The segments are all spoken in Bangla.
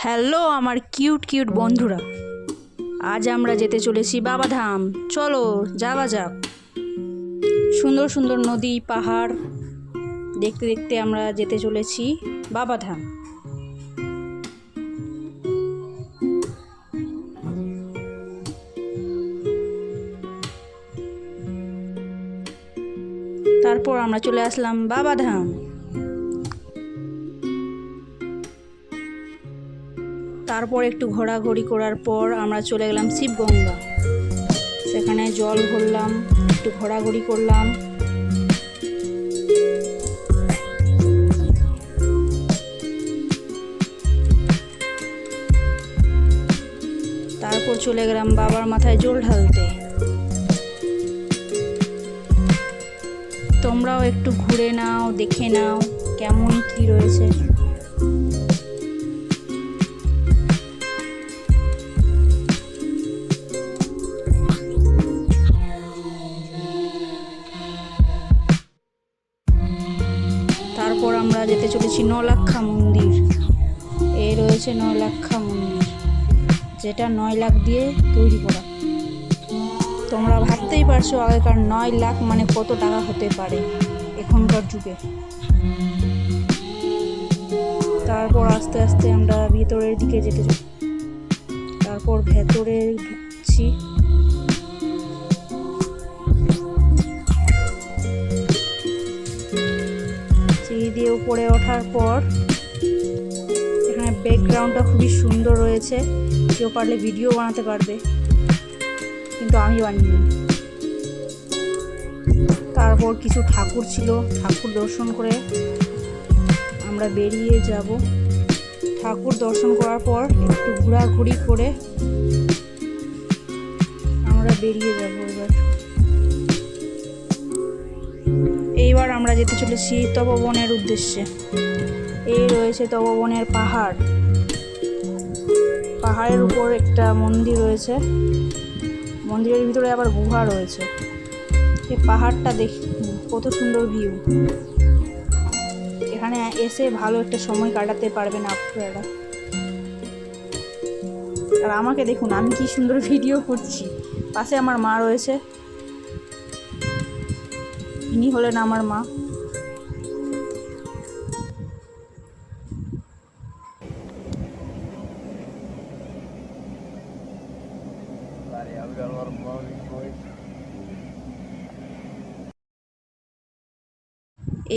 হ্যালো আমার কিউট কিউট বন্ধুরা, আজ আমরা যেতে চলেছি বাবাধাম। চলো যাওয়া যাক। সুন্দর সুন্দর নদী পাহাড় দেখতে দেখতে আমরা যেতে চলেছি বাবাধাম। তারপর আমরা চলে আসলাম বাবাধাম। তারপর একটু ঘোরাঘুরি করার পর আমরা চলে গেলাম শিবগঙ্গা। সেখানে জল ভরলাম, একটু ঘোরাঘুরি করলাম। তারপর চলে গেলাম বাবার মাথায় জল ঢালতে। তোমরাও একটু ঘুরে নাও, দেখে নাও কেমন কি রয়েছে। তারপর আমরা যেতে চলেছি নলাক্ষা মন্দির। এই রয়েছে নলাক্ষা মন্দির, যেটা 9 লাখ দিয়ে তৈরি করা। তোমরা ভাবতেই পারছো আগেকার 9 লাখ মানে কত টাকা হতে পারে এখনকার যুগে। তারপর আস্তে আস্তে আমরা ভিতরের দিকে যেতে চাই। তারপর ভেতরে ঢুকছি। সিঁড়ি দিয়ে উপরে ওঠার পর এখানে ব্যাকগ্রাউন্ডটা খুবই সুন্দর রয়েছে। কেউ পারলে ভিডিও বানাতে পারবে, কিন্তু আমি বানিয়ে। তারপর কিছু ঠাকুর ছিল, ঠাকুর দর্শন করে আমরা বেরিয়ে যাব। ঠাকুর দর্শন করার পর একটু ঘোরাঘুরি করে আমরা বেরিয়ে যাব। এইবার আমরা যেতে চলেছি তপবনের উদ্দেশ্যে। এই রয়েছে তপবনের পাহাড়। পাহাড়ের উপর একটা মন্দির রয়েছে, মন্দিরের ভিতরে আবার গুহা রয়েছে। এই পাহাড়টা দেখি কত সুন্দর ভিউ। এখানে এসে ভালো একটা সময় কাটাতে পারবেন আপনারা। আর আমাকে দেখুন, আমি কি সুন্দর ভিডিও করছি। পাশে আমার মা রয়েছে, ইনি হলেন আমার মা।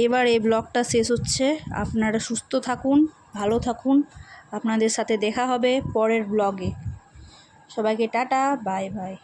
এবার এই ব্লগটা শেষ হচ্ছে। আপনারা সুস্থ থাকুন, ভালো থাকুন। আপনাদের সাথে দেখা হবে পরের ব্লগে। সবাইকে টাটা, বাই বাই।